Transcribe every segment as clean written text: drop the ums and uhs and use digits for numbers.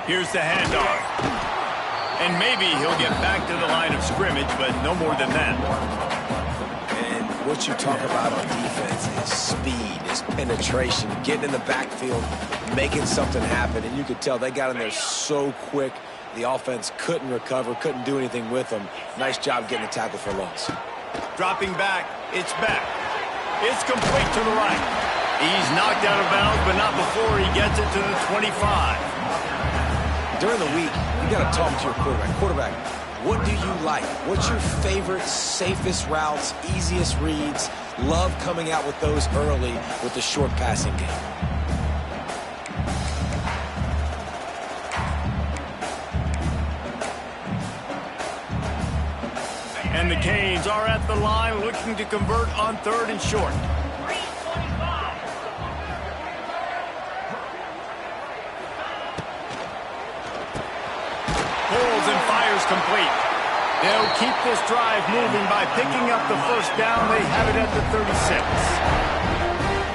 Here's the handoff. And maybe he'll get back to the line of scrimmage, but no more than that. And what you talk about on defense is speed, is penetration, getting in the backfield, making something happen. And you could tell they got in there so quick. The offense couldn't recover, couldn't do anything with them. Nice job getting a tackle for loss. Dropping back, it's back. It's complete to the right. He's knocked out of bounds, but not before he gets it to the 25. During the week, you got to talk to your quarterback. Quarterback, what do you like? What's your favorite, safest routes, easiest reads? Love coming out with those early with the short passing game. And the Canes are at the line looking to convert on 3rd and short. Pulls and fires complete. They'll keep this drive moving by picking up the first down. They have it at the 36.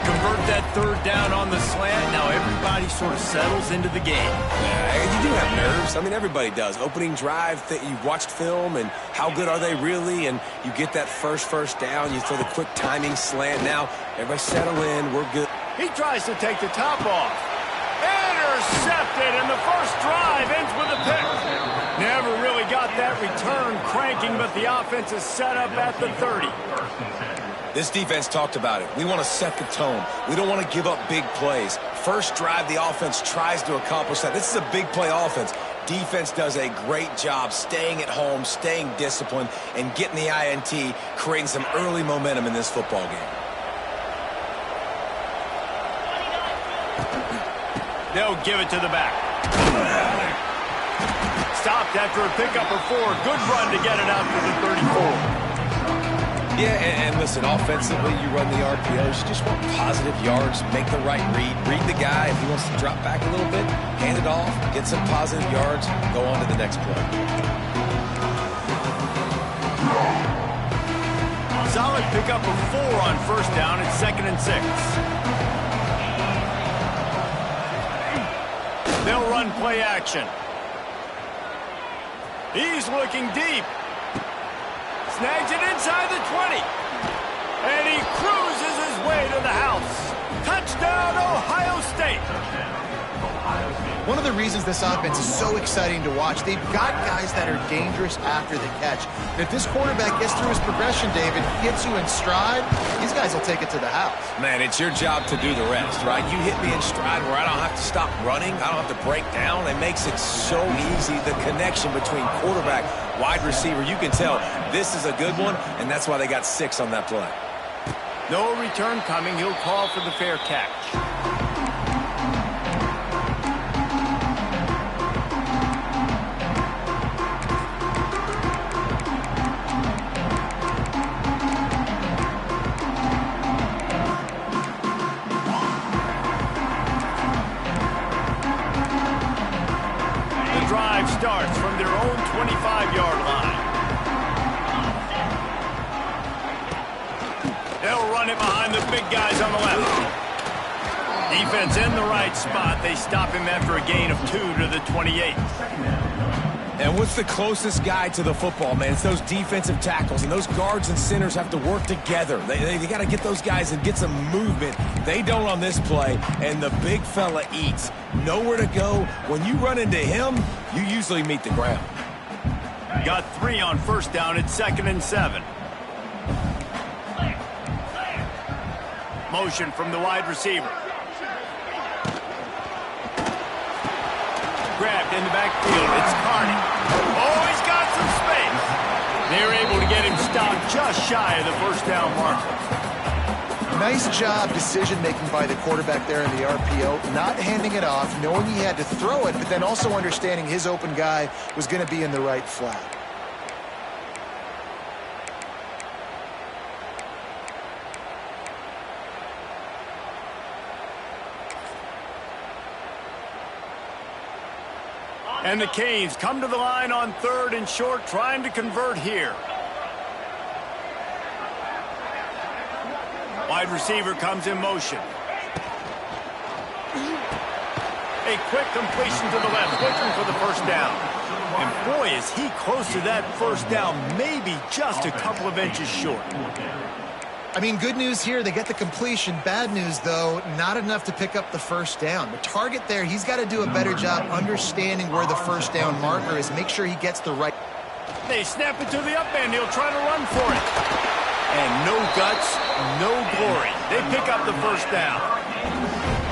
Convert that 3rd down on the slant. Now everybody sort of settles into the game. You do have nerves. I mean, everybody does. Opening drive, you've watched film, and how good are they really? And you get that first down. You throw the quick timing slant. Now, everybody settle in. We're good. He tries to take the top off. Intercepted, and the first drive ends with a pick. Never really got that return cranking, but the offense is set up at the 30. This defense talked about it. We want to set the tone. We don't want to give up big plays. First drive, the offense tries to accomplish that. This is a big play offense. Defense does a great job staying at home, staying disciplined, and getting the INT, creating some early momentum in this football game. They'll give it to the back. Stopped after a pickup of 4. Good run to get it out to the 34. Yeah, and listen, offensively, you run the RPOs. You just want positive yards, make the right read. Read the guy. If he wants to drop back a little bit, hand it off, get some positive yards, go on to the next play. Solid pickup of 4 on 1st down. It's 2nd and 6. They'll run play action. He's looking deep. Snags it inside the 20. And he cruises his way to the house. Touchdown, Ohio State. One of the reasons this offense is so exciting to watch, they've got guys that are dangerous after the catch. And if this quarterback gets through his progression, David, gets you in stride, these guys will take it to the house. Man, it's your job to do the rest, right? You hit me in stride where I don't have to stop running. I don't have to break down. It makes it so easy, the connection between quarterback, wide receiver. You can tell this is a good one, and that's why they got 6 on that play. No return coming. He'll call for the fair catch. Starts from their own 25-yard line. They'll run it behind the big guys on the left. Defense in the right spot. They stop him after a gain of 2 to the 28. And what's the closest guy to the football, man? It's those defensive tackles, and those guards and centers have to work together. They got to get those guys and get some movement. They don't on this play, and the big fella eats. Nowhere to go. When you run into him, you usually meet the ground. Got 3 on 1st down. It's 2nd and 7. Motion from the wide receiver. Grabbed in the backfield. It's Carney. Oh, he's got some space. They're able to get him stopped just shy of the 1st down marker. Nice job decision-making by the quarterback there in the RPO, not handing it off, knowing he had to throw it, but then also understanding his open guy was going to be in the right flat. And the Canes come to the line on 3rd and short, trying to convert here. Wide receiver comes in motion. A quick completion to the left, looking for the first down. And boy, is he close to that first down, maybe just a couple of inches short. I mean, good news here, they get the completion. Bad news, though, not enough to pick up the first down. The target there, he's got to do a better job understanding where the first down marker is, make sure he gets the right. They snap it to the up end. He'll try to run for it. And no guts, no glory. They pick up the first down.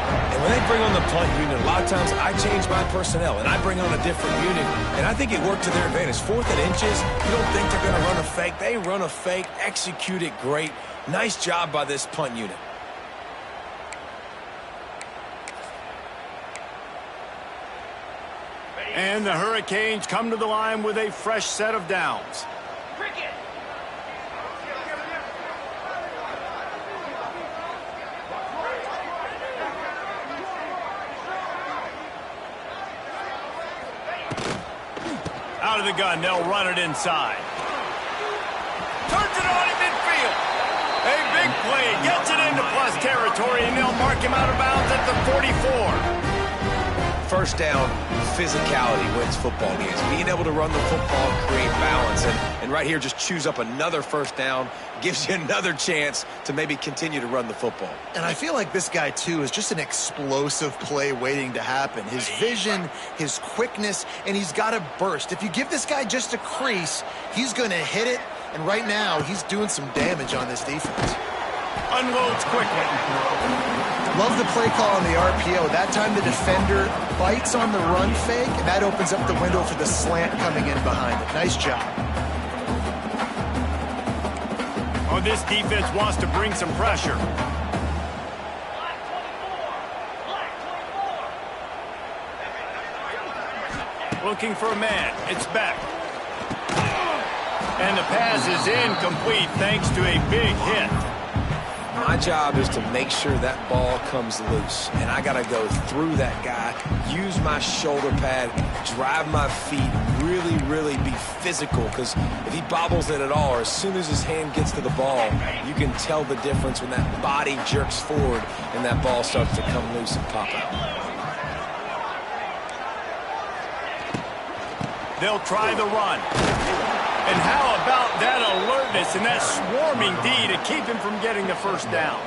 And when they bring on the punt unit, a lot of times I change my personnel, and I bring on a different unit, and I think it worked to their advantage. 4th and inches, you don't think they're going to run a fake. They run a fake, execute it great. Nice job by this punt unit. And the Hurricanes come to the line with a fresh set of downs. Out of the gun, they'll run it inside. Turns it on in midfield. A big play, gets it into plus territory, and they'll mark him out of bounds at the 44. First down, physicality wins football games. Being able to run the football, create balance, and right here just choose up another first down, gives you another chance to maybe continue to run the football. And I feel like this guy, too, is just an explosive play waiting to happen. His vision, his quickness, and he's got a burst. If you give this guy just a crease, he's going to hit it, and right now he's doing some damage on this defense. Unloads quickly. Love the play call on the RPO. That time the defender bites on the run fake, and that opens up the window for the slant coming in behind it. Nice job. Oh, this defense wants to bring some pressure. Looking for a man. It's back. And the pass is incomplete thanks to a big hit. My job is to make sure that ball comes loose, and I got to go through that guy, use my shoulder pad, drive my feet, really be physical, because if he bobbles it at all, or as soon as his hand gets to the ball, you can tell the difference when that body jerks forward and that ball starts to come loose and pop out. They'll try the run. And how about that alertness and that swarming D to keep him from getting the first down?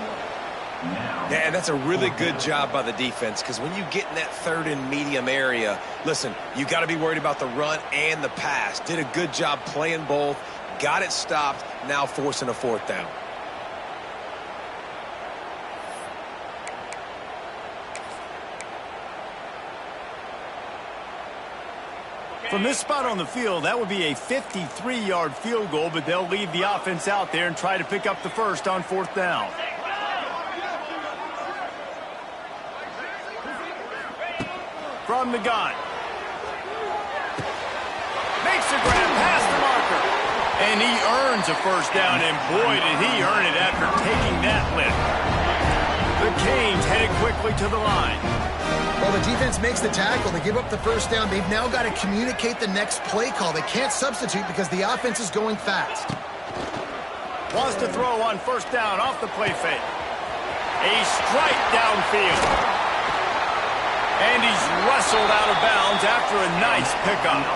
Yeah, and that's a really good job by the defense, because when you get in that 3rd and medium area, listen, you got to be worried about the run and the pass. Did a good job playing both, got it stopped, now forcing a 4th down. From this spot on the field, that would be a 53-yard field goal, but they'll leave the offense out there and try to pick up the first on 4th down. From the gun. Makes a grab past the marker. And he earns a first down, and boy, did he earn it after taking that lift. The Canes headed quickly to the line. Well, the defense makes the tackle. They give up the first down. They've now got to communicate the next play call. They can't substitute because the offense is going fast. Wants to throw on first down off the play fake. A strike downfield. And he's wrestled out of bounds after a nice pickup.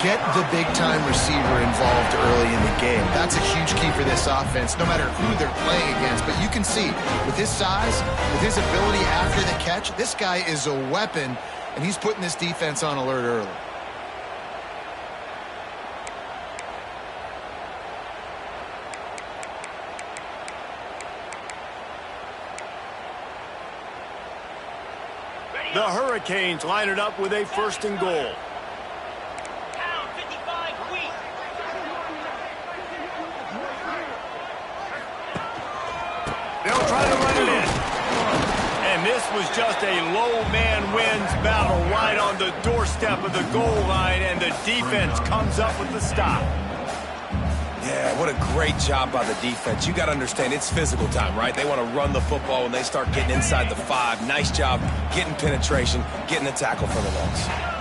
Get the big-time receiver involved early in the game. That's a huge key for this offense, no matter who they're playing against. But you can see, with his size, with his ability after the catch, this guy is a weapon, and he's putting this defense on alert early. The Hurricanes line it up with a 1st and goal. They'll try to run it in. And this was just a low man wins battle right on the doorstep of the goal line, and the defense comes up with the stop. Yeah, what a great job by the defense. You got to understand, it's physical time, right? They want to run the football when they start getting inside the 5. Nice job getting penetration, getting the tackle for the loss.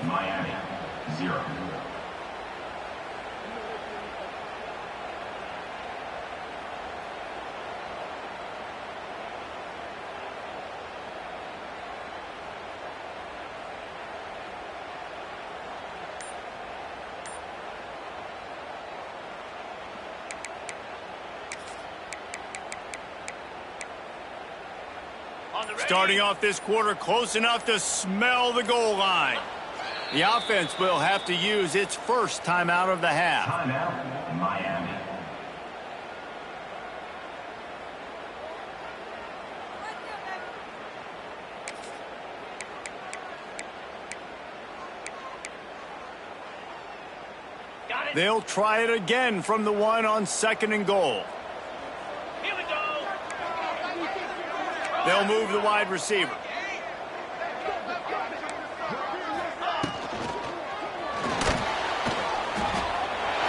Miami, 0. Starting off this quarter close enough to smell the goal line. The offense will have to use its first timeout of the half. Timeout, Miami. They'll try it again from the one on 2nd and goal. They'll move the wide receiver.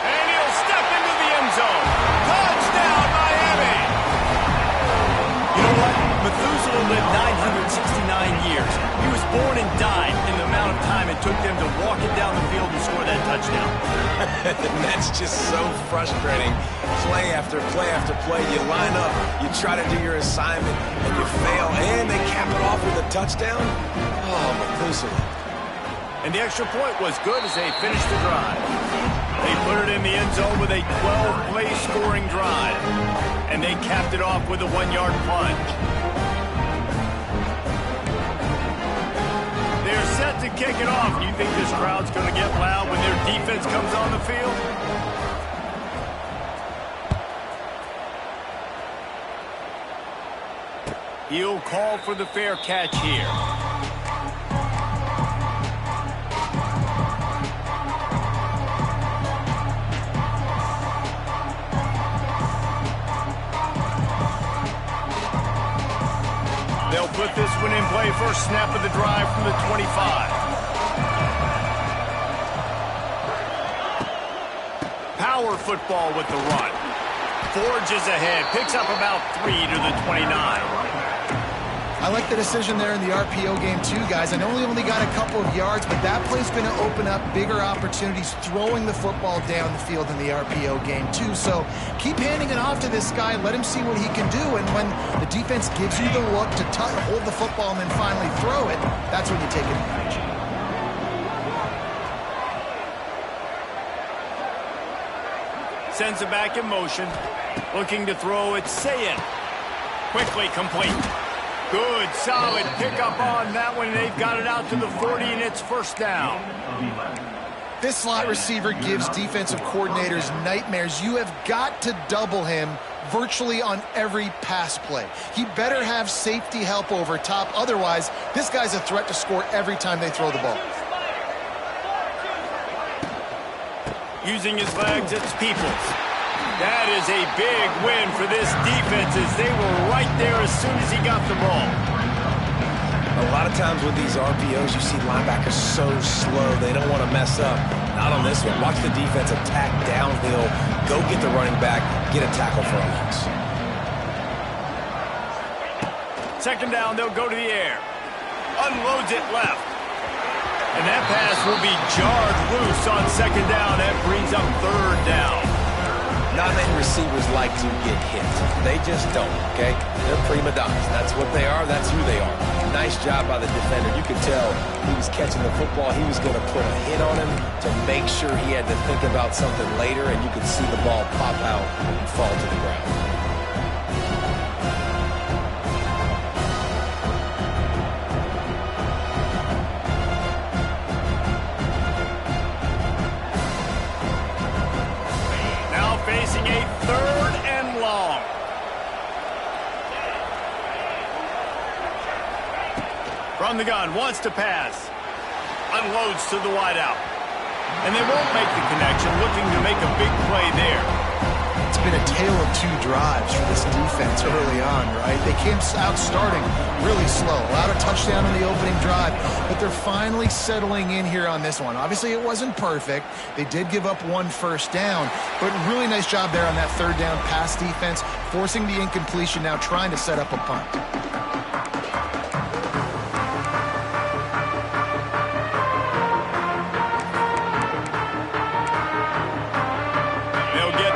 And he'll step into the end zone. Touchdown, Miami! You know what? Methuselah lived 969 years. He was born and died in the amount of time it took them to walk it down the field and score that touchdown. That's just so frustrating. Play after play after play, you line up, you try to do your assignment, and you fail, and they cap it off with a touchdown? Oh, Methuselah. And the extra point was good as they finished the drive. They put it in the end zone with a 12-play scoring drive, and they capped it off with a 1-yard plunge. They're set to kick it off. You think this crowd's going to get loud when their defense comes on the field? He'll call for the fair catch here. They'll put this one in play. First snap of the drive from the 25. Power football with the run. Forges ahead. Picks up about 3 to the 29. I like the decision there in the RPO game too, guys. I know he only got a couple of yards, but that play's going to open up bigger opportunities throwing the football down the field in the RPO game too. So keep handing it off to this guy. Let him see what he can do. And when the defense gives you the look to hold the football and then finally throw it, that's when you take advantage. Sends it back in motion. Looking to throw it. Sayin. Quickly complete. Good, solid pickup on that one. They've got it out to the 40, and it's first down. This slot receiver gives defensive coordinators nightmares. You have got to double him virtually on every pass play. He better have safety help over top. Otherwise, this guy's a threat to score every time they throw the ball. Using his legs, it's Peoples. That is a big win for this defense as they were right there as soon as he got the ball. A lot of times with these RPOs, you see linebackers so slow, they don't want to mess up. Not on this one. Watch the defense attack downhill, go get the running back, get a tackle for a loss. 2nd down, they'll go to the air. Unloads it left. And that pass will be jarred loose on 2nd down. That brings up 3rd down. Not many receivers like to get hit. They just don't, okay? They're prima donnas. That's what they are. That's who they are. Nice job by the defender. You could tell he was catching the football. He was going to put a hit on him to make sure he had to think about something later, and you could see the ball pop out and fall to the ground. Facing a 3rd and long. From the gun, wants to pass. Unloads to the wideout. And they won't make the connection, looking to make a big play there. It's been a tale of 2 drives for this defense early on, right? They came out starting really slow. Allowed a touchdown on the opening drive, but they're finally settling in here on this one. Obviously, it wasn't perfect. They did give up 1 first down, but really nice job there on that 3rd down pass defense, forcing the incompletion, now trying to set up a punt.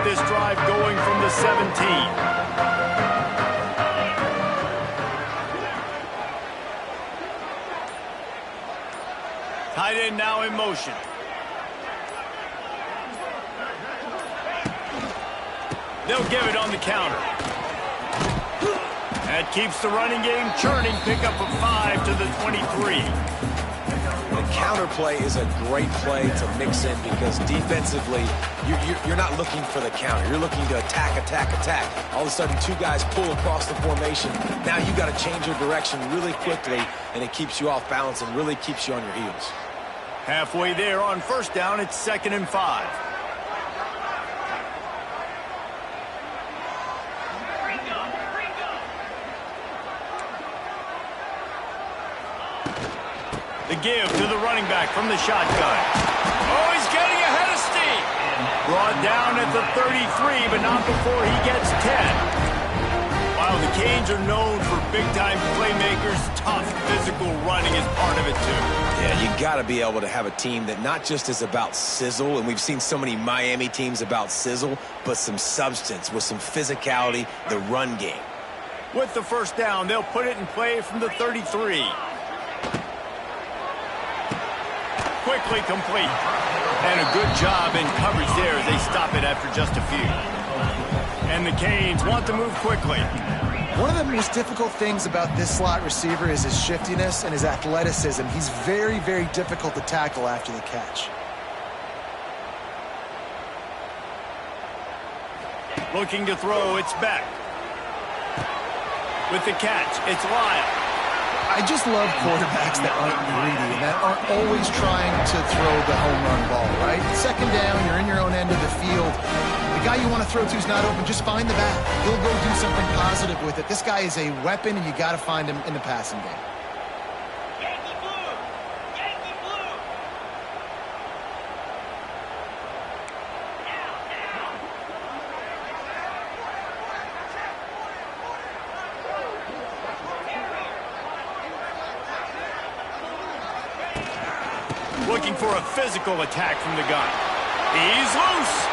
this drive going from the 17. Tight end now in motion. They'll give it on the counter. That keeps the running game churning. Pickup of 5 to the 23. The counter play is a great play to mix in because defensively, you're not looking for the counter. You're looking to attack, attack, attack. All of a sudden, two guys pull across the formation. Now you got to change your direction really quickly, and it keeps you off balance and really keeps you on your heels. Halfway there on first down, it's 2nd and 5. The give to the running back from the shotgun. Oh, he's getting ahead of steam. Brought down at the 33, but not before he gets 10. While the Canes are known for big-time playmakers, tough physical running is part of it, too. Yeah, you got to be able to have a team that not just is about sizzle, and we've seen so many Miami teams about sizzle, but some substance with some physicality, the run game. With the first down, they'll put it in play from the 33. Quickly complete. And a good job in coverage there as they stop it after just a few. And the Canes want to move quickly. One of the most difficult things about this slot receiver is his shiftiness and his athleticism. He's very, very difficult to tackle after the catch. Looking to throw, it's Beck. With the catch, it's Lyle. I just love quarterbacks that aren't greedy and that aren't always trying to throw the home run ball, right? Second down, you're in your own end of the field. The guy you want to throw to is not open. Just find the back. He'll go do something positive with it. This guy is a weapon, and you got to find him in the passing game. Yankee Blue! Yankee Blue! Looking for a physical attack from the gun. He's loose.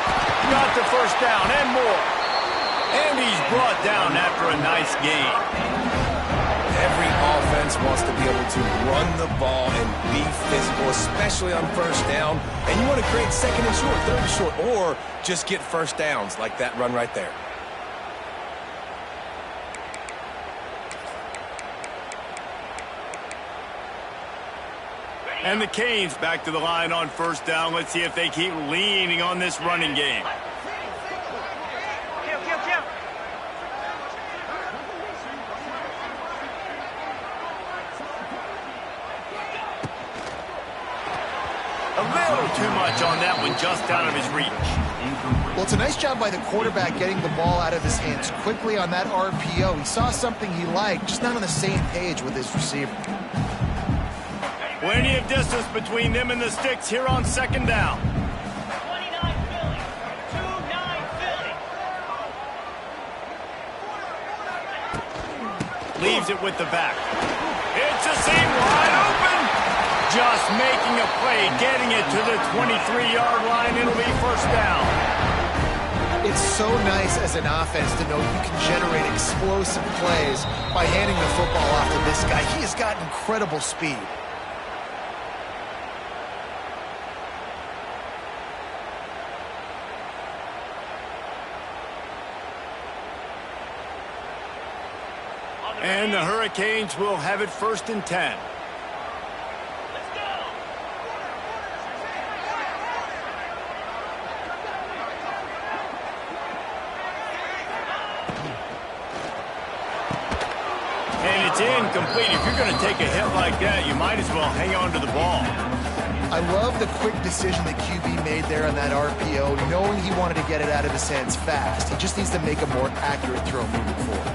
Got the first down and more. And he's brought down after a nice gain. Every offense wants to be able to run the ball and be physical, especially on first down. And you want to create 2nd and short, 3rd and short, or just get first downs like that run right there. And the Canes back to the line on first down. Let's see if they keep leaning on this running game. A little too much on that one, just out of his reach. Well, it's a nice job by the quarterback getting the ball out of his hands quickly on that RPO. He saw something he liked, just not on the same page with his receiver. Plenty of distance between them and the sticks here on second down. 29 Philly. 2-9 Philly. Leaves it with the back. It's a seam wide open. Just making a play, getting it to the 23-yard line. It'll be first down. It's so nice as an offense to know you can generate explosive plays by handing the football off to this guy. He has got incredible speed. And the Hurricanes will have it 1st and 10. Let's go. And it's incomplete. If you're going to take a hit like that, you might as well hang on to the ball. I love the quick decision the QB made there on that RPO, knowing he wanted to get it out of his hands fast. He just needs to make a more accurate throw moving forward.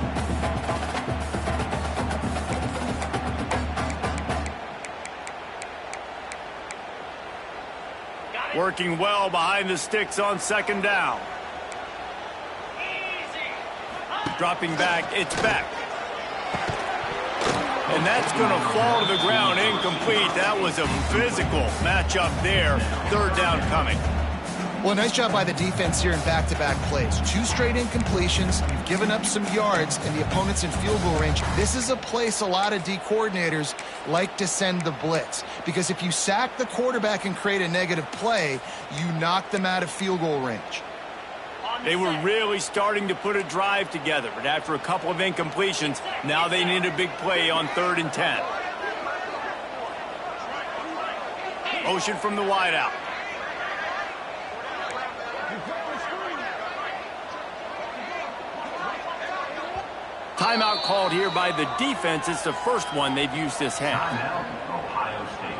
Working well behind the sticks on second down. Dropping back, it's Beck. And that's going to fall to the ground incomplete. That was a physical matchup there. 3rd down coming. Well, nice job by the defense here in back-to-back plays. 2 straight incompletions, you've given up some yards, and the opponent's in field goal range. This is a place a lot of D coordinators like to send the blitz, because if you sack the quarterback and create a negative play, you knock them out of field goal range. They were really starting to put a drive together, but after a couple of incompletions, now they need a big play on 3rd and 10. Motion from the wideout. Timeout called here by the defense. It's the first one they've used this half. Timeout, Ohio State.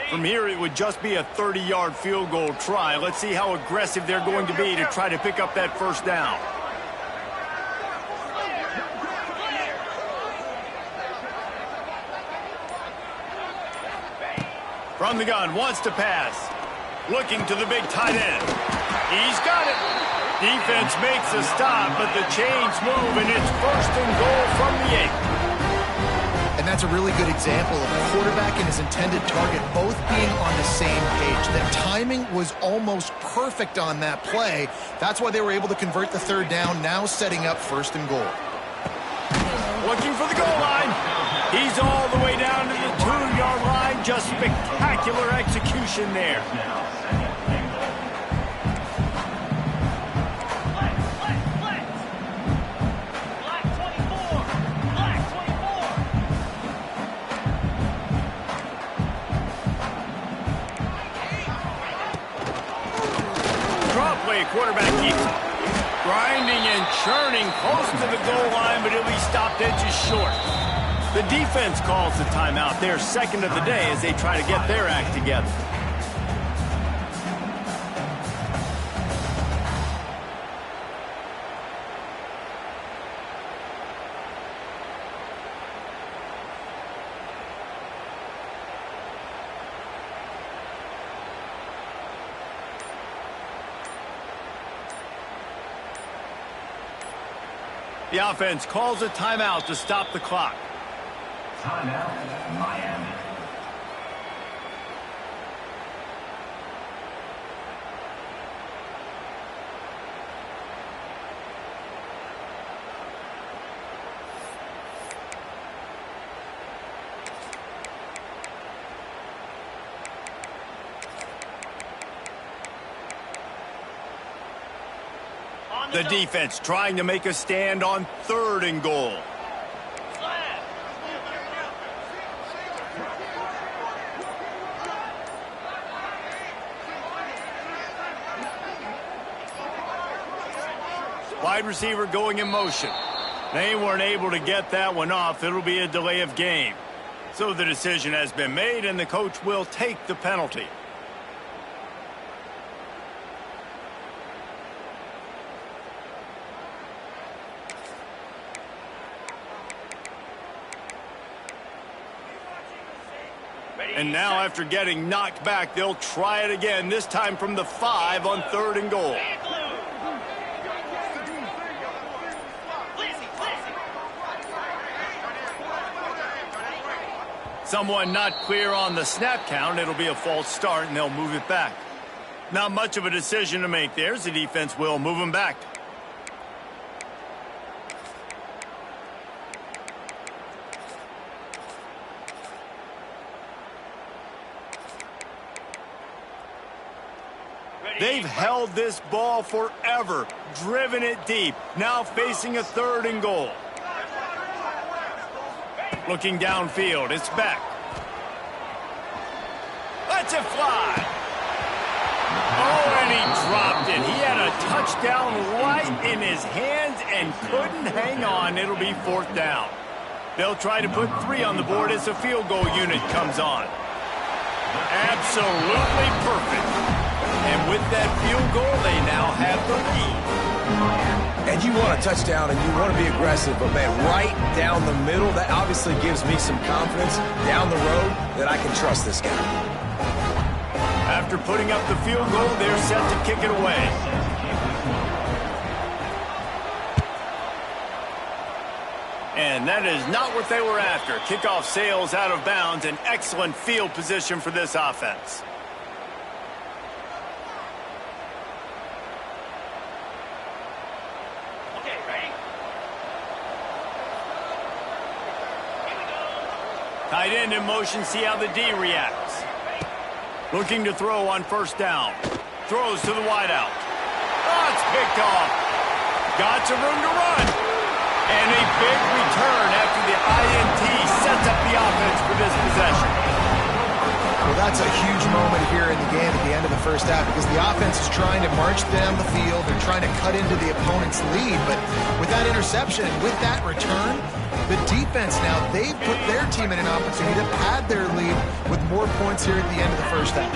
From here, it would just be a 30-yard field goal try. Let's see how aggressive they're going to be to try to pick up that first down. From the gun, wants to pass. Looking to the big tight end. He's got it. Defense makes a stop, but the chains move, and it's 1st and goal from the 8. And that's a really good example of a quarterback and his intended target both being on the same page. The timing was almost perfect on that play. That's why they were able to convert the 3rd down, now setting up 1st and goal. Looking for the goal line. He's all the way down to the 2-yard line. Just spectacular execution there. Now, 2nd and goal. Black 24. Black 24. Draw play, quarterback keeps it. Grinding and churning close to the goal line, but he'll be stopped edges short. The defense calls the timeout. Their 2nd of the day as they try to get their act together. The offense calls a timeout to stop the clock. Timeout, Miami. The defense trying to make a stand on 3rd and goal. Wide receiver going in motion. They weren't able to get that one off. It'll be a delay of game. So the decision has been made, and the coach will take the penalty. And now, after getting knocked back, they'll try it again, this time from the 5 on 3rd and goal. Someone not clear on the snap count. It'll be a false start, and they'll move it back. Not much of a decision to make there. The defense will move them back. They've held this ball forever, driven it deep, now facing a 3rd and goal. Looking downfield, it's back. Lets it fly. Oh, and he dropped it. He had a touchdown right in his hands and couldn't hang on. It'll be 4th down. They'll try to put 3 on the board as the field goal unit comes on. Absolutely perfect. And with that field goal, they now have the lead. And you want a touchdown and you want to be aggressive, but, man, right down the middle, that obviously gives me some confidence down the road that I can trust this guy. After putting up the field goal, they're set to kick it away. And that is not what they were after. Kickoff sails out of bounds, and excellent field position for this offense. Okay, ready? Here we go. Tight end in motion, see how the D reacts. Looking to throw on first down. Throws to the wideout. Oh, it's picked off. Got some room to run. And a big return after the INT sets up the offense for this possession. Well, that's a huge moment here in the game at the end of the first half because the offense is trying to march down the field. They're trying to cut into the opponent's lead. But with that interception and with that return, the defense now, they've put their team in an opportunity to pad their lead with more points here at the end of the first half.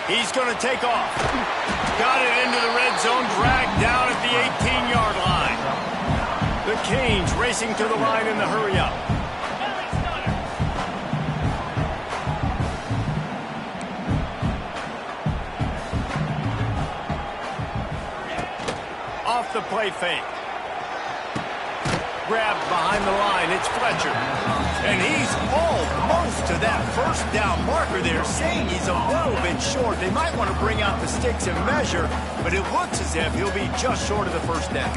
He's going to take off. Got it into the red zone, dragged down at the 18-yard line. The Canes racing to the line in the hurry-up. Off the play fake. Grabbed behind the line, it's Fletcher. And he's almost to that first down marker there, saying he's a little bit short. They might want to bring out the sticks and measure, but it looks as if he'll be just short of the first down.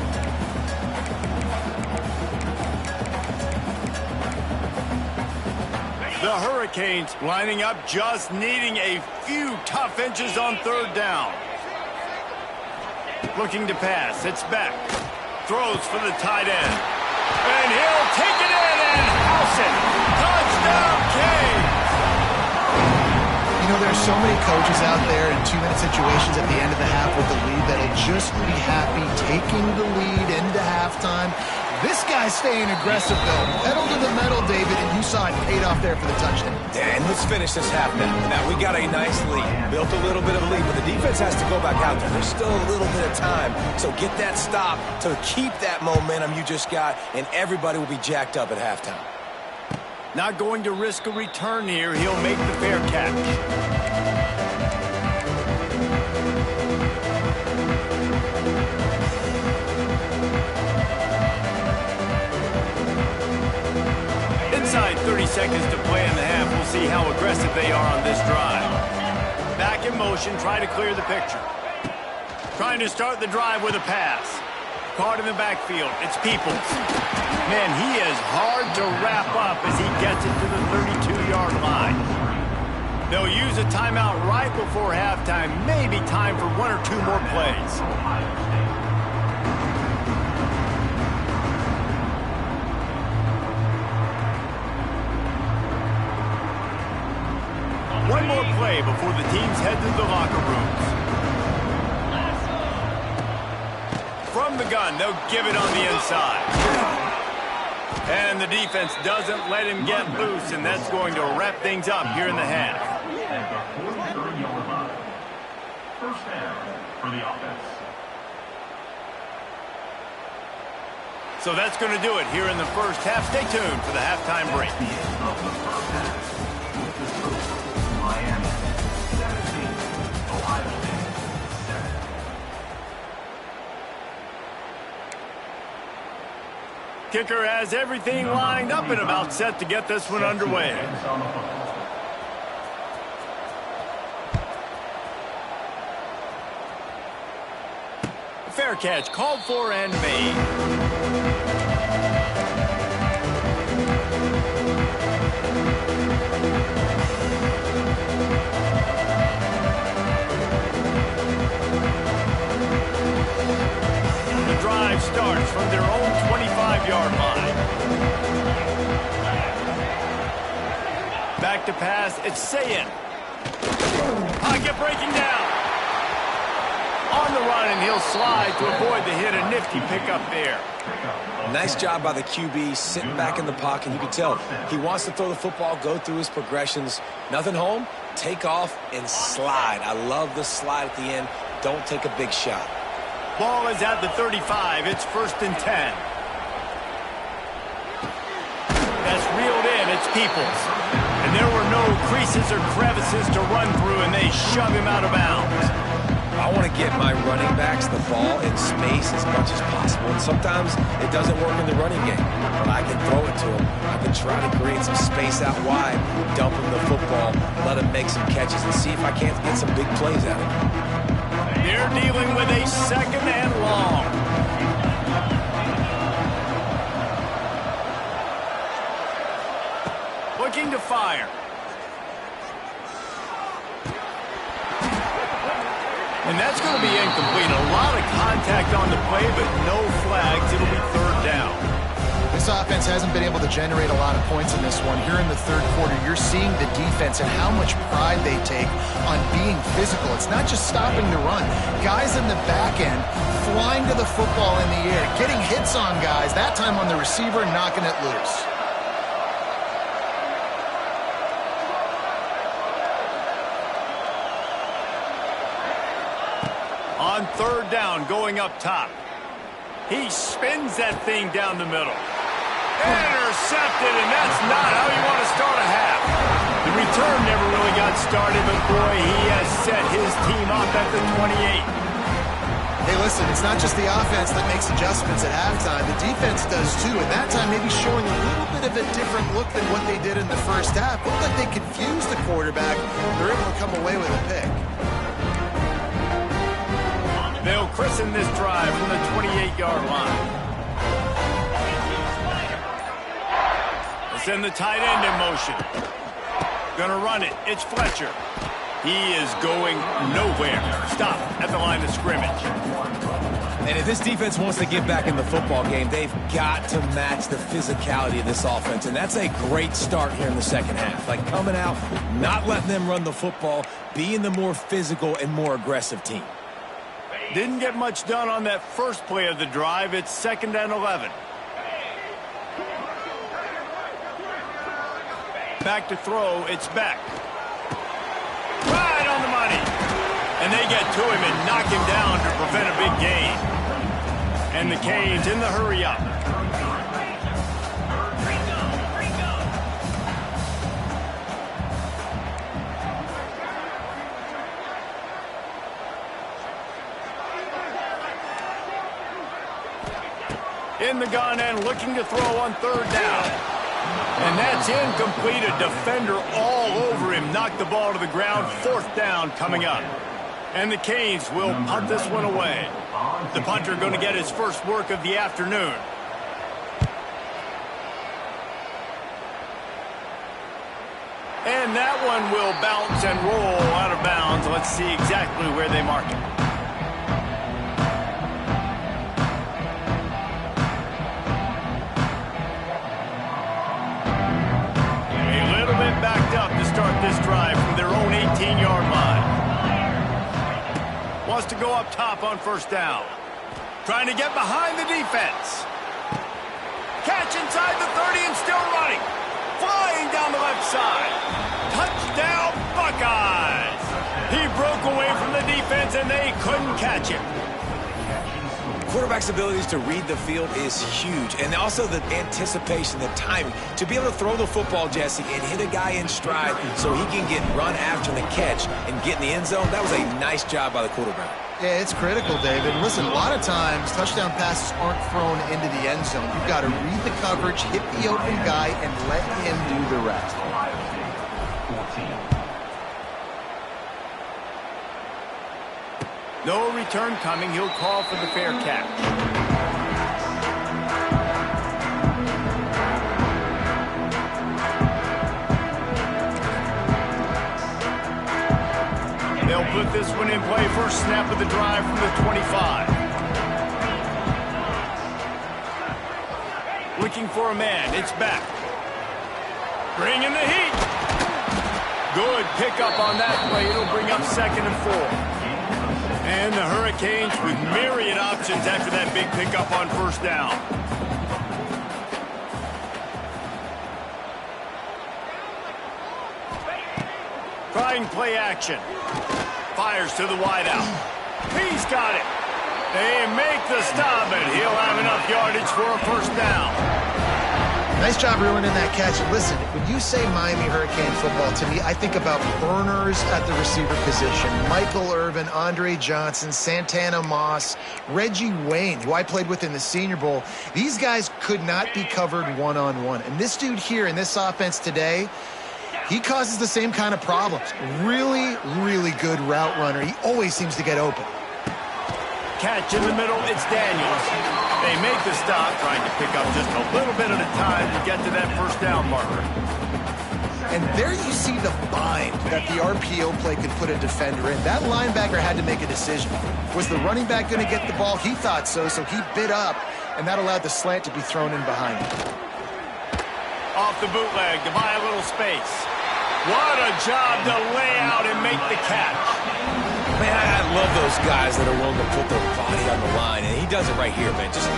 The Hurricanes lining up, just needing a few tough inches on third down. Looking to pass, it's back. Throws for the tight end. And he'll take it in and house it. Touchdown, Canes! You know, there's so many coaches out there in two-minute situations at the end of the half with the lead that'll just be happy taking the lead into halftime. This guy's staying aggressive, though. Pedal to the metal, David, and you saw it paid off there for the touchdown. And let's finish this half now. Now, we got a nice lead. Built a little bit of a lead, but the defense has to go back out there. There's still a little bit of time. So get that stop to keep that momentum you just got, and everybody will be jacked up at halftime. Not going to risk a return here. He'll make the fair catch. Inside 30 seconds to play in the half. We'll see how aggressive they are on this drive. Back in motion, try to clear the picture. Trying to start the drive with a pass. Caught in the backfield. It's Peoples. Man, he is hard to wrap up as he gets it to the 32-yard line. They'll use a timeout right before halftime. Maybe time for one or two more plays. One more play before the teams head to the locker rooms. From the gun, they'll give it on the inside. And the defense doesn't let him get loose, and that's going to wrap things up here in the half. First down for the offense. So that's going to do it here in the first half. Stay tuned for the halftime break. Miami 17, Ohio State 7. Kicker has everything lined up and about set to get this one underway. Fair catch called for and made. Drive starts from their own 25-yard line. Back to pass, it's Sayin. Pocket breaking down. On the run, and he'll slide to avoid the hit. A nifty pickup there. Nice job by the QB, sitting back in the pocket. You can tell he wants to throw the football, go through his progressions. Nothing home, take off, and slide. I love the slide at the end. Don't take a big shot. Ball is at the 35. It's 1st and 10. That's reeled in. It's Peoples. And there were no creases or crevices to run through, and they shove him out of bounds. I want to get my running backs the ball in space as much as possible. And sometimes it doesn't work in the running game, but I can throw it to them. I can try to create some space out wide, dump him the football, let him make some catches, and see if I can't get some big plays out of him. They're dealing with a second and long. Looking to fire. And that's going to be incomplete. A lot of contact on the play, but no flags. It'll be third down. This offense hasn't been able to generate a lot of points in this one. Here in the third quarter, you're seeing the defense and how much pride they take on being physical. It's not just stopping the run. Guys in the back end flying to the football in the air, getting hits on guys, that time on the receiver, knocking it loose. On third down, going up top. He spins that thing down the middle. Intercepted, and that's not how you want to start a half. The return never really got started, but boy, he has set his team up at the 28. Hey, listen, it's not just the offense that makes adjustments at halftime. The defense does too, and that time maybe showing a little bit of a different look than what they did in the first half. Looked like they confused the quarterback. They're able to come away with a pick. They'll christen this drive from the 28-yard line. They'll send the tight end in motion. Gonna run it. It's Fletcher. He is going nowhere. Stop at the line of scrimmage. And if this defense wants to get back in the football game, they've got to match the physicality of this offense. And that's a great start here in the second half. Like coming out, not letting them run the football, being the more physical and more aggressive team. Didn't get much done on that first play of the drive. It's 2nd and 11. Back to throw. It's Beck. Right on the money. And they get to him and knock him down to prevent a big gain. And the Canes in the hurry up. In the gun and looking to throw on third down. And that's incomplete. A defender all over him. Knocked the ball to the ground. 4th down coming up. And the Canes will punt this one away. The punter going to get his first work of the afternoon. And that one will bounce and roll out of bounds. Let's see exactly where they mark it. Backed up to start this drive from their own 18-yard line. Wants to go up top on first down. Trying to get behind the defense. Catch inside the 30 and still running. Flying down the left side. Touchdown, Buckeyes. He broke away from the defense and they couldn't catch him. Quarterback's abilities to read the field is huge, and also the anticipation, the timing. To be able to throw the football, Jesse, and hit a guy in stride so he can get run after the catch and get in the end zone, that was a nice job by the quarterback. Yeah, it's critical, David. Listen, a lot of times touchdown passes aren't thrown into the end zone. You've got to read the coverage, hit the open guy, and let him do the rest. No return coming. He'll call for the fair catch. They'll put this one in play. First snap of the drive from the 25. Looking for a man. It's back. Bringing the heat. Good pickup on that play. It'll bring up 2nd and 4. And the Hurricanes with myriad options after that big pickup on first down. Trying play action. Fires to the wideout. He's got it. They make the stop, and he'll have enough yardage for a first down. Nice job ruining that catch. And listen, when you say Miami Hurricane football, to me, I think about burners at the receiver position. Michael Irvin, Andre Johnson, Santana Moss, Reggie Wayne, who I played with in the Senior Bowl. These guys could not be covered one-on-one. And this dude here in this offense today, he causes the same kind of problems. Really, really good route runner. He always seems to get open. Catch in the middle, it's Daniels. They make the stop, trying to pick up just a little bit at a time to get to that first down marker. And there you see the bind that the RPO play could put a defender in. That linebacker had to make a decision. Was the running back going to get the ball? He thought so, so he bit up, and that allowed the slant to be thrown in behind him. Off the bootleg to buy a little space. What a job to lay out and make the catch. Man, I love those guys that are willing to put their body on the line, and he does it right here, man. Just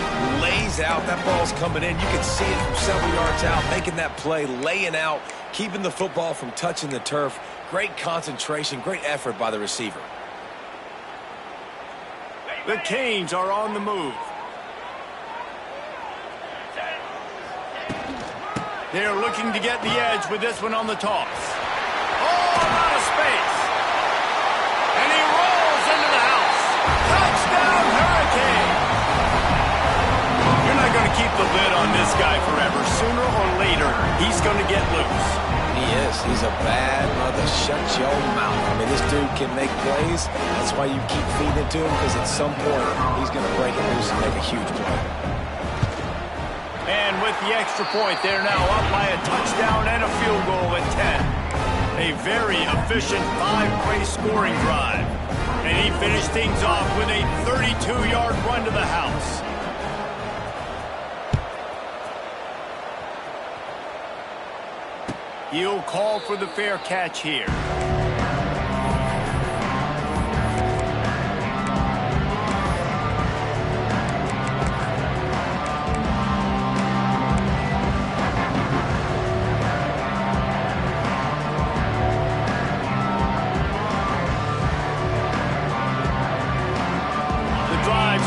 lays out. That ball's coming in. You can see it from several yards out, making that play, laying out, keeping the football from touching the turf. Great concentration, great effort by the receiver. The Canes are on the move. They're looking to get the edge with this one on the toss. Oh, out of space. And he rolls into the house. Touchdown, Hurricane. You're not going to keep the lid on this guy forever. Sooner or later, he's going to get loose. He is. He's a bad mother. Shut your mouth. I mean, this dude can make plays. That's why you keep feeding it to him, because at some point, he's going to break it loose and make a huge play. And with the extra point, they're now up by a touchdown and a field goal at 10. A very efficient 5-play scoring drive. And he finished things off with a 32-yard run to the house. He'll call for the fair catch here.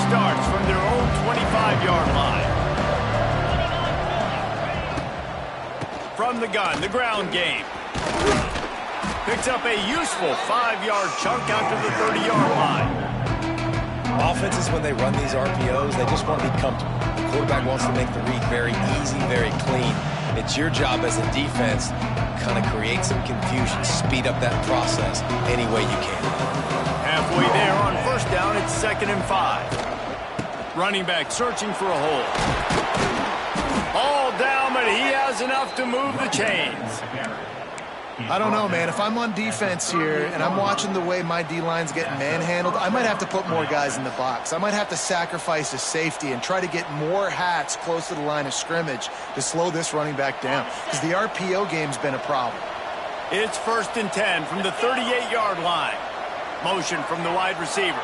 Starts from their own 25-yard line. From the gun, the ground game. Picks up a useful 5-yard chunk out to the 30-yard line. Offenses, when they run these RPOs, they just want to be comfortable. The quarterback wants to make the read very easy, very clean. It's your job as a defense to kind of create some confusion, speed up that process any way you can. Halfway there on first down, it's 2nd and 5. Running back searching for a hole. All down, but he has enough to move the chains. I don't know, man. If I'm on defense here and I'm watching the way my D-line's getting manhandled, I might have to put more guys in the box. I might have to sacrifice a safety and try to get more hats close to the line of scrimmage to slow this running back down, because the RPO game's been a problem. It's 1st and 10 from the 38-yard line. Motion from the wide receiver.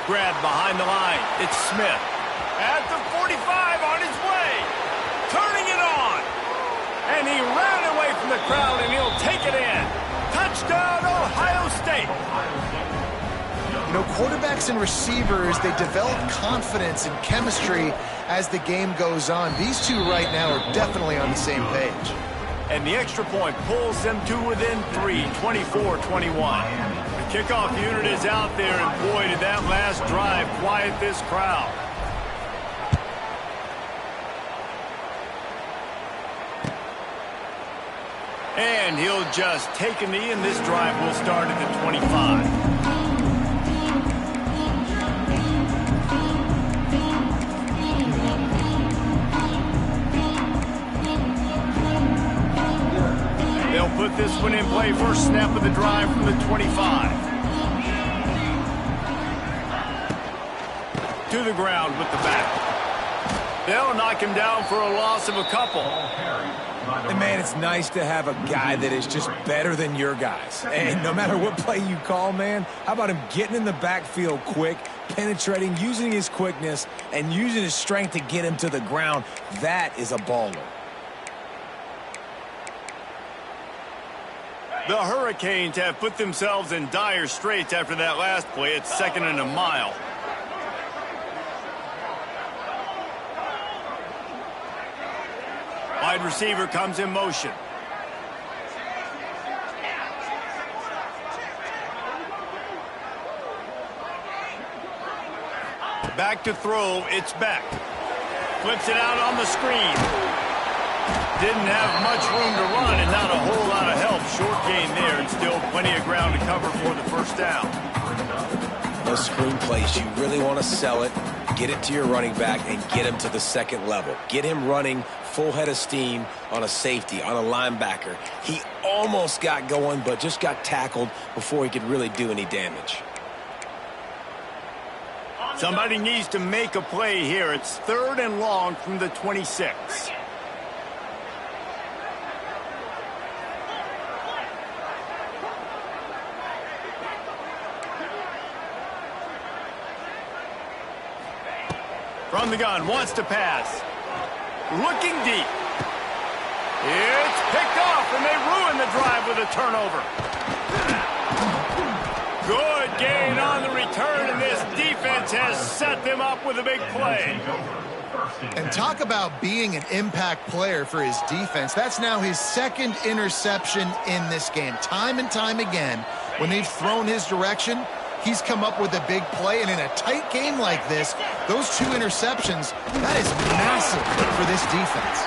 Grabbed behind the line. It's Smith. At the 45 on his way. Turning it on. And he ran away from the crowd, and he'll take it in. Touchdown, Ohio State. You know, quarterbacks and receivers, they develop confidence and chemistry as the game goes on. These two right now are definitely on the same page. And the extra point pulls them to within 3, 24-21. The kickoff unit is out there, and boy, did that last drive quiet this crowd. And he'll just take a knee, and this drive will start at the 25. They'll put this one in play. First snap of the drive from the 25. To the ground with the back. They'll knock him down for a loss of a couple. And, man, it's nice to have a guy that is just better than your guys. And no matter what play you call, man, how about him getting in the backfield quick, penetrating, using his quickness, and using his strength to get him to the ground? That is a baller. The Hurricanes have put themselves in dire straits after that last play. It's 2nd and a mile. wide receiver comes in motion. Back to throw, it's Beck. Flips it out on the screen. Didn't have much room to run and not a whole lot of help. Short gain there and still plenty of ground to cover for the first down. Those screen plays, you really want to sell it, get it to your running back, and get him to the second level. Get him running full head of steam on a safety, on a linebacker. He almost got going, but just got tackled before he could really do any damage. Somebody needs to make a play here. It's 3rd and long from the 26. From the gun, wants to pass. Looking deep. It's picked off, and they ruin the drive with a turnover. Good gain on the return, and this defense has set them up with a big play. And talk about being an impact player for his defense. That's now his 2nd interception in this game. Time and time again, when they've thrown his direction, he's come up with a big play. And in a tight game like this, those 2 interceptions, that is massive for this defense.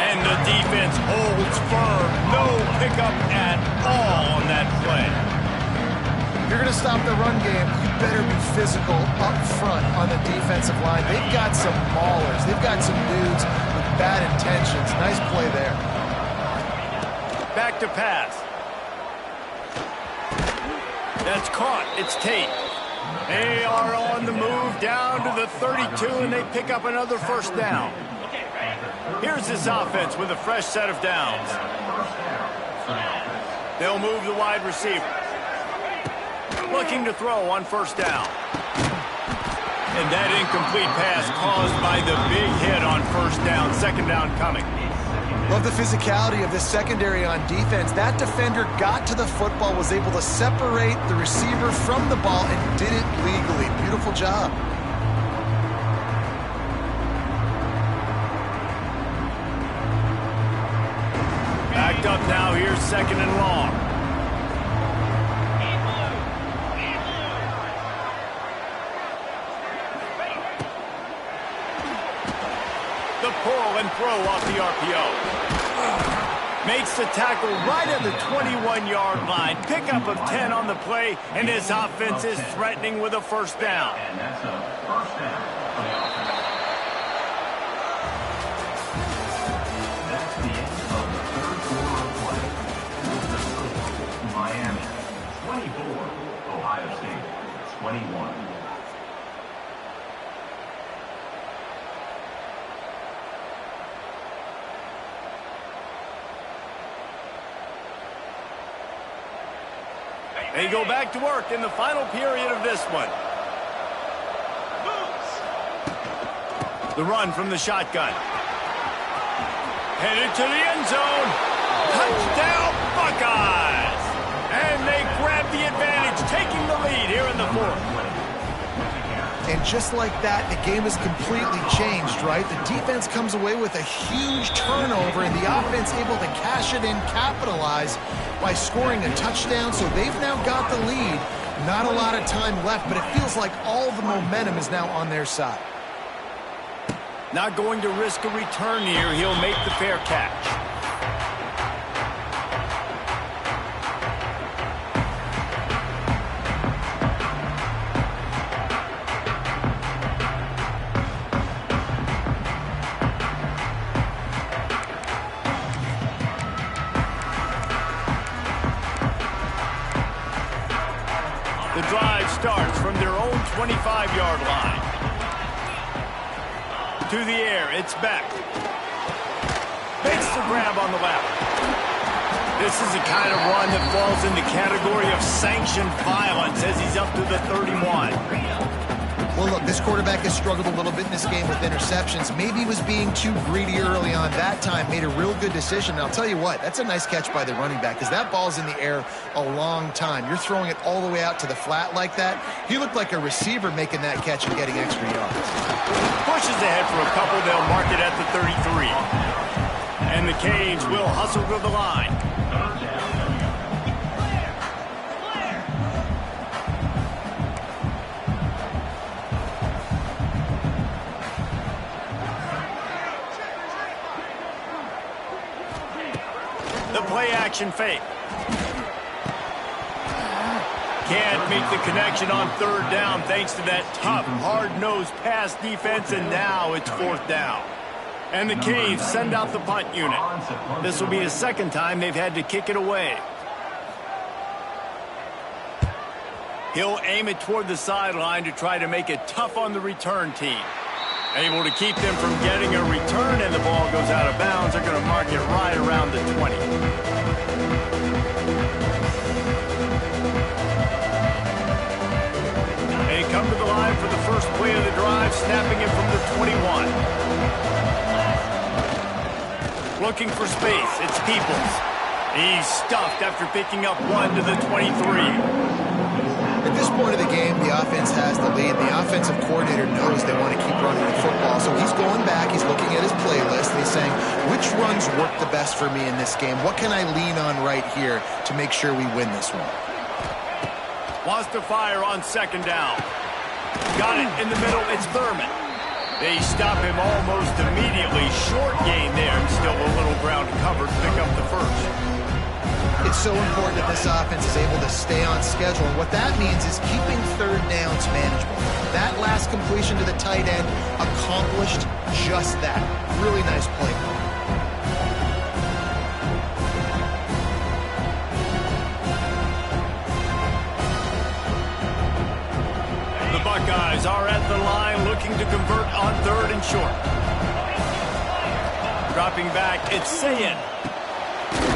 And the defense holds firm. No pickup at all on that play. If you're going to stop the run game, you better be physical up front on the defensive line. They've got some maulers. They've got some dudes with bad intentions. Nice play there. Back to pass. That's caught. It's Tate. They are on the move down to the 32, and they pick up another first down. Here's this offense with a fresh set of downs. They'll move the wide receiver. Looking to throw on first down. And that incomplete pass caused by the big hit on first down. 2nd down coming. Love the physicality of this secondary on defense. That defender got to the football, was able to separate the receiver from the ball, and did it legally. Beautiful job. Backed up now. Here's 2nd and long. The pull and throw off the RPO. Makes the tackle right at the 21-yard line. Pickup of 10 on the play, and his offense is threatening with a first down. And that's a first down for the offense. That's the end of the 3rd quarter of play. The score, Miami 24, Ohio State 21. They go back to work in the final period of this one. The run from the shotgun. Headed to the end zone. Touchdown, Buckeyes! And they grab the advantage, taking the lead here in the 4th. And just like that, the game has completely changed, right? The defense comes away with a huge turnover, and the offense able to cash it in, capitalize by scoring a touchdown. So they've now got the lead. Not a lot of time left, but it feels like all the momentum is now on their side. Not going to risk a return here. He'll make the fair catch. The drive starts from their own 25-yard line. To the air, it's back. Makes the grab on the left. This is the kind of run that falls in the category of sanctioned violence as he's up to the 31. Well, look, this quarterback has struggled a little bit in this game with interceptions. Maybe he was being too greedy early on. That time made a real good decision. And I'll tell you what, that's a nice catch by the running back because that ball's in the air a long time. You're throwing it all the way out to the flat like that. He looked like a receiver making that catch and getting extra yards. Pushes ahead for a couple. They'll mark it at the 33. And the Canes will hustle to the line. The play action fake. Can't make the connection on third down thanks to that tough, hard-nosed pass defense, and now it's fourth down. And the Canes send out the punt unit. This will be the second time they've had to kick it away. He'll aim it toward the sideline to try to make it tough on the return team. Able to keep them from getting a return, and the ball goes out of bounds. They're going to mark it right around the 20. They come to the line for the first play of the drive, snapping it from the 21. Looking for space, it's Peoples. He's stuffed after picking up one to the 23. At this point of the game, the offense has the lead. The offensive coordinator knows they want to keep running the football. So he's going back, he's looking at his playlist, and he's saying, which runs work the best for me in this game? What can I lean on right here to make sure we win this one? Wants to fire on second down. Got it in the middle, it's Thurman. They stop him almost immediately. Short gain there, and still a little ground covered to pick up the first. It's so important that this offense is able to stay on schedule, and what that means is keeping third downs manageable. That last completion to the tight end accomplished just that. Really nice play. The Buckeyes are at the line looking to convert on third and short. Dropping back, it's Sayin.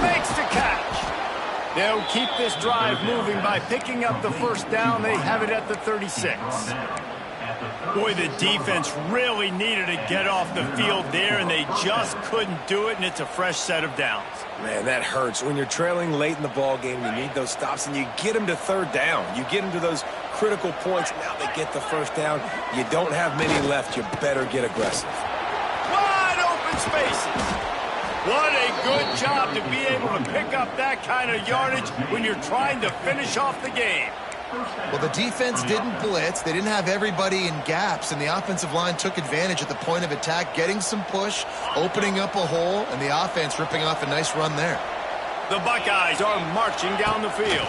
Makes the catch. They'll keep this drive moving by picking up the first down. They have it at the 36. Boy, the defense really needed to get off the field there, and they just couldn't do it, and it's a fresh set of downs. Man, that hurts. When you're trailing late in the ball game, you need those stops, and you get them to third down. You get them to those critical points. Now they get the first down. You don't have many left. You better get aggressive. Wide open spaces. What a good job to be able to pick up that kind of yardage when you're trying to finish off the game. Well, the defense didn't blitz. They didn't have everybody in gaps, and the offensive line took advantage at the point of attack, getting some push, opening up a hole, and the offense ripping off a nice run there. The Buckeyes are marching down the field.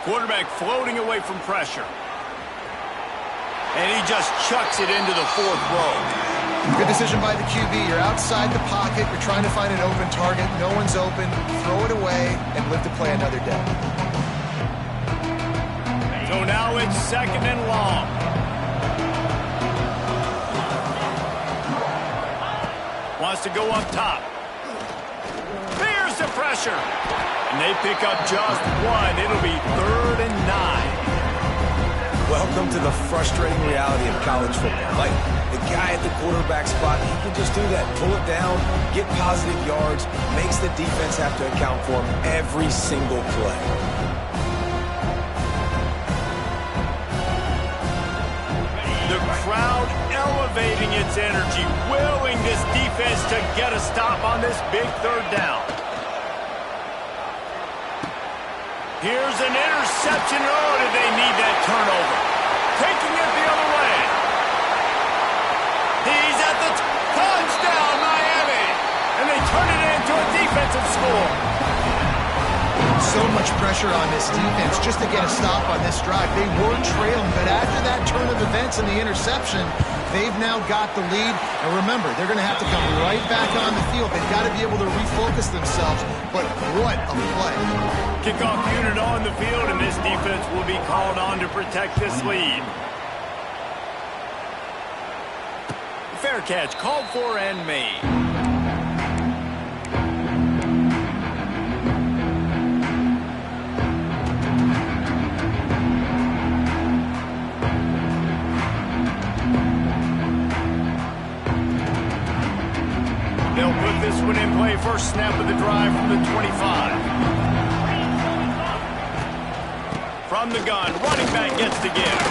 Quarterback floating away from pressure. And he just chucks it into the fourth row. Good decision by the QB. You're outside the pocket. You're trying to find an open target. No one's open. Throw it away and live to play another day. So now it's second and long. Wants to go up top. Fears the pressure. And they pick up just one. It'll be 3rd and 9. Welcome to the frustrating reality of college football. Like, the guy at the quarterback spot, he can just do that. Pull it down, get positive yards, makes the defense have to account for him every single play. The crowd elevating its energy, willing this defense to get a stop on this big third down. Here's an interception. Oh, did they need that turnover? Taking it the other way. He's at the touchdown, Miami. And they turn it into a defensive score. So much pressure on this defense just to get a stop on this drive. They were trailing, but after that turn of events and the interception, they've now got the lead. And remember, they're going to have to come right back on the field. They've got to be able to refocus themselves. But what a play. Kickoff unit on the field, and this defense will be called on to protect this lead. Fair catch called for and made. They'll put this one in play. First snap of the drive from the 25. From the gun, running back gets the give.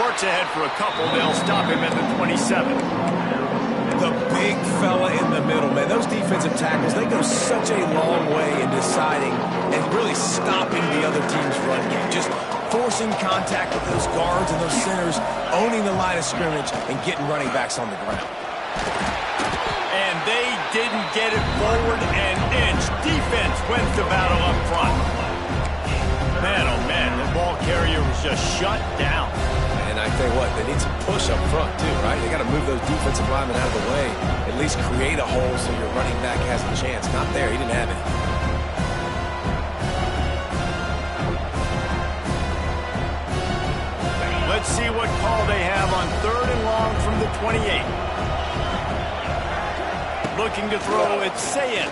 Works ahead for a couple. They'll stop him at the 27. The big fella in the middle, man. Those defensive tackles, they go such a long way in deciding and really stopping the other team's run game. Just forcing contact with those guards and those centers, owning the line of scrimmage, and getting running backs on the ground. And they didn't get it forward an inch. Defense wins the battle up front. Man, oh man, the ball carrier was just shut down. And I tell you what, they need some push up front too, right? They got to move those defensive linemen out of the way, at least create a hole so your running back has a chance. Not there, he didn't have it. Let's see what call they have on 3rd and long from the 28. Looking to throw, it's Sayin.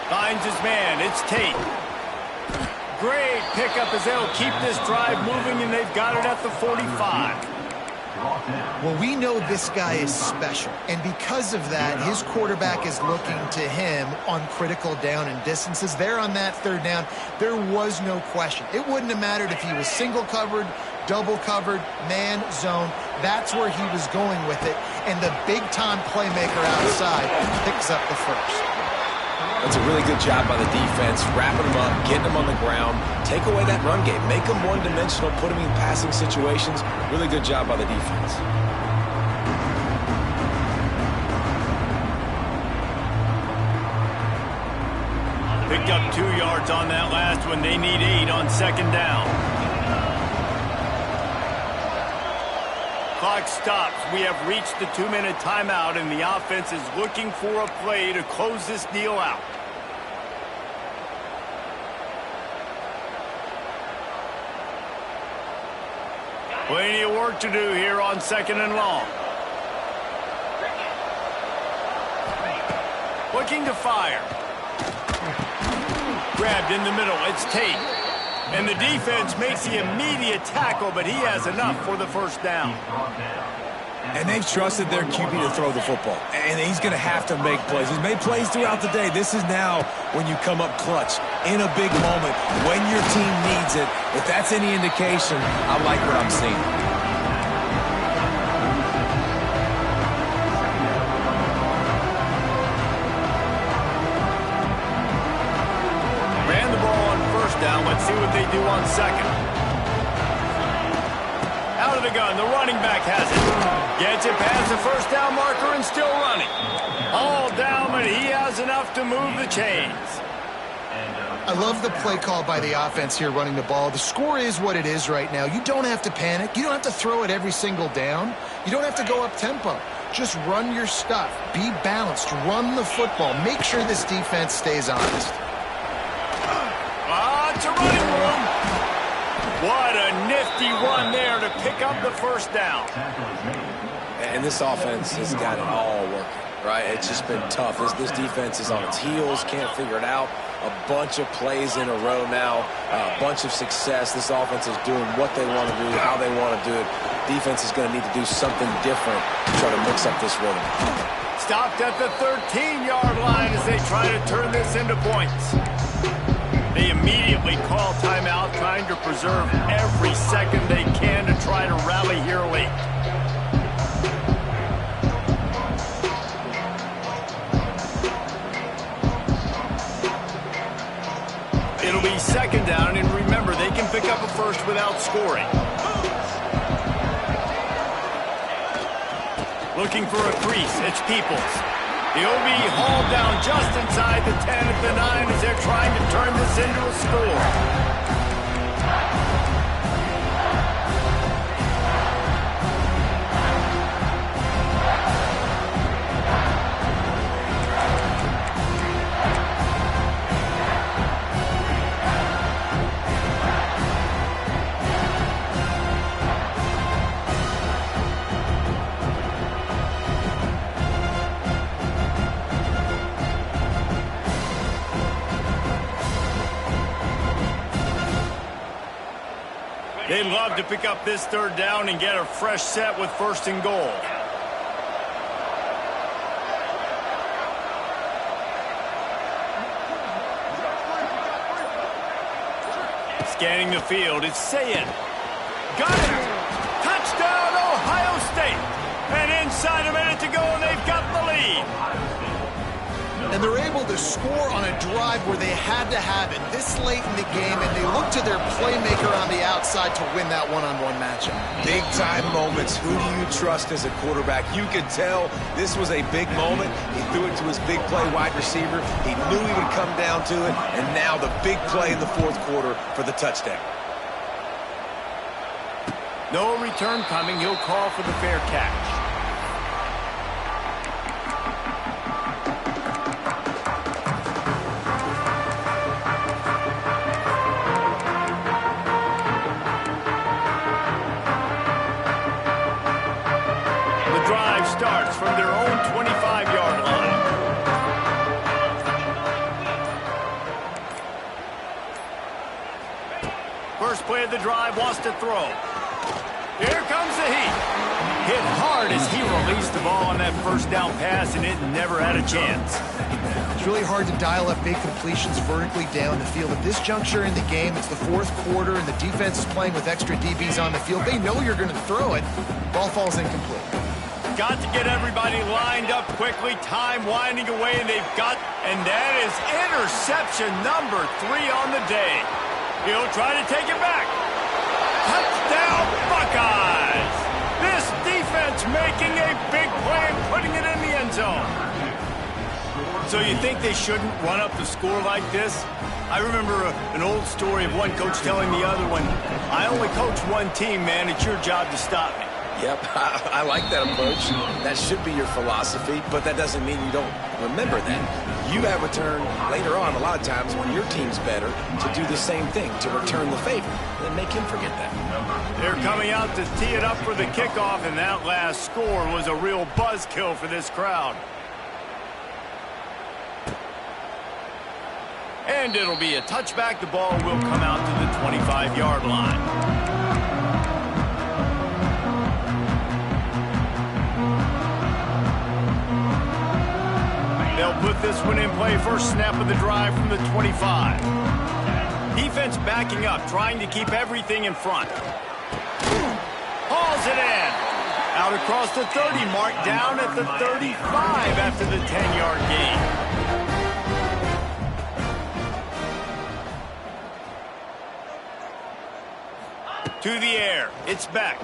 Finds his man, it's Tate. Great pickup as they'll keep this drive moving, and they've got it at the 45. Well, we know this guy is special, and because of that, his quarterback is looking to him on critical down and distances. There on that 3rd down, there was no question. It wouldn't have mattered if he was single covered, double covered, man, zone. That's where he was going with it, and the big-time playmaker outside picks up the first. That's a really good job by the defense, wrapping them up, getting them on the ground, take away that run game, make them one-dimensional, put them in passing situations. Really good job by the defense. Picked up 2 yards on that last one. They need 8 on 2nd down. Clock stops. We have reached the 2-minute timeout, and the offense is looking for a play to close this deal out. Plenty of work to do here on 2nd and long. Looking to fire. Grabbed in the middle. It's Tate. And the defense makes the immediate tackle, but he has enough for the 1st down. And they've trusted their QB to throw the football. And he's going to have to make plays. He's made plays throughout the day. This is now when you come up clutch in a big moment when your team needs it. If that's any indication, I like what I'm seeing. Ran the ball on 1st down. Let's see what they do on 2nd. Out of the gun, the running back has it. Gets it past the 1st down marker and still running. All down, but he has enough to move the chains. I love the play call by the offense here running the ball. The score is what it is right now. You don't have to panic. You don't have to throw it every single down. You don't have to go up tempo. Just run your stuff. Be balanced. Run the football. Make sure this defense stays honest. It's a running room. What a nifty run there to pick up the 1st down. And this offense has got it all working, right? It's just been tough. This defense is on its heels, can't figure it out. A bunch of plays in a row now, a bunch of success. This offense is doing what they want to do, how they want to do it. Defense is going to need to do something different to try to mix up this rhythm. Stopped at the 13-yard line as they try to turn this into points. They immediately call timeout, trying to preserve every second they can to try to rally here late. It'll be 2nd down, and remember, they can pick up a first without scoring. Looking for a crease, it's Peoples. He'll be hauled down just inside the 10 at the 9 as they're trying to turn this into a score. They'd love to pick up this 3rd down and get a fresh set with 1st and goal. Scanning the field, it's Sayin. Got it! Touchdown, Ohio State! And inside a minute to go, and And they're able to score on a drive where they had to have it this late in the game, and they look to their playmaker on the outside to win that one-on-one matchup. Big-time moments. Who do you trust as a quarterback? You could tell this was a big moment. He threw it to his big play wide receiver. He knew he would come down to it, and now the big play in the fourth quarter for the touchdown. No return coming. He'll call for the fair catch. Starts from their own 25-yard line. First play of the drive, wants to throw. Here comes the heat. Hit hard as he released the ball on that first down pass, and it never had a chance. It's really hard to dial up big completions vertically down the field. At this juncture in the game, it's the fourth quarter, and the defense is playing with extra DBs on the field. They know you're going to throw it. Ball falls incomplete. Got to get everybody lined up quickly. Time winding away, and and that is interception number 3 on the day. He'll try to take it back. Touchdown, Buckeyes! This defense making a big play and putting it in the end zone. So you think they shouldn't run up the score like this? I remember an old story of one coach telling the other one, I only coach one team, man. It's your job to stop me. Yep, I like that approach. That should be your philosophy, but that doesn't mean you don't remember that. You have a turn later on a lot of times when your team's better to do the same thing, to return the favor, and make him forget that. They're coming out to tee it up for the kickoff, and that last score was a real buzzkill for this crowd. And it'll be a touchback. The ball will come out to the 25-yard line. They'll put this one in play. First snap of the drive from the 25. Defense backing up, trying to keep everything in front. Hauls it in. Out across the 30, mark down at the 35 after the 10-yard gain. To the air. It's back.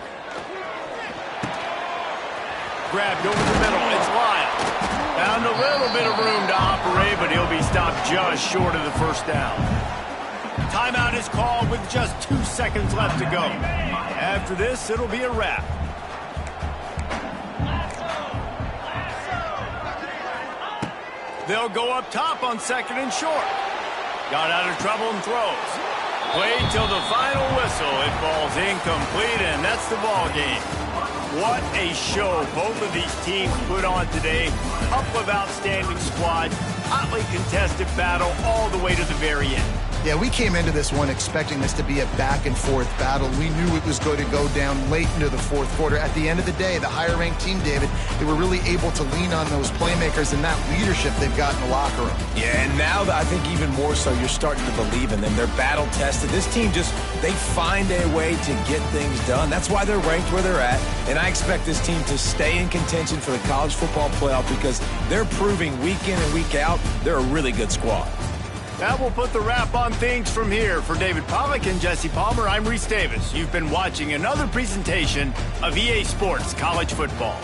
Grabbed over the middle. It's Lyle. Found a little bit of room to operate, but he'll be stopped just short of the first down. Timeout is called with just 2 seconds left to go. After this, it'll be a wrap. They'll go up top on 2nd and short. Got out of trouble and throws. Played till the final whistle. It falls incomplete, and that's the ball game. What a show both of these teams put on today. Couple of outstanding squads, hotly contested battle all the way to the very end. Yeah, we came into this one expecting this to be a back-and-forth battle. We knew it was going to go down late into the fourth quarter. At the end of the day, the higher-ranked team, David, they were really able to lean on those playmakers and that leadership they've got in the locker room. Yeah, and now I think even more so, you're starting to believe in them. They're battle-tested. This team they find a way to get things done. That's why they're ranked where they're at, and I expect this team to stay in contention for the college football playoff because they're proving week in and week out they're a really good squad. That will put the wrap on things from here. For David Pollack and Jesse Palmer, I'm Reese Davis. You've been watching another presentation of EA Sports College Football.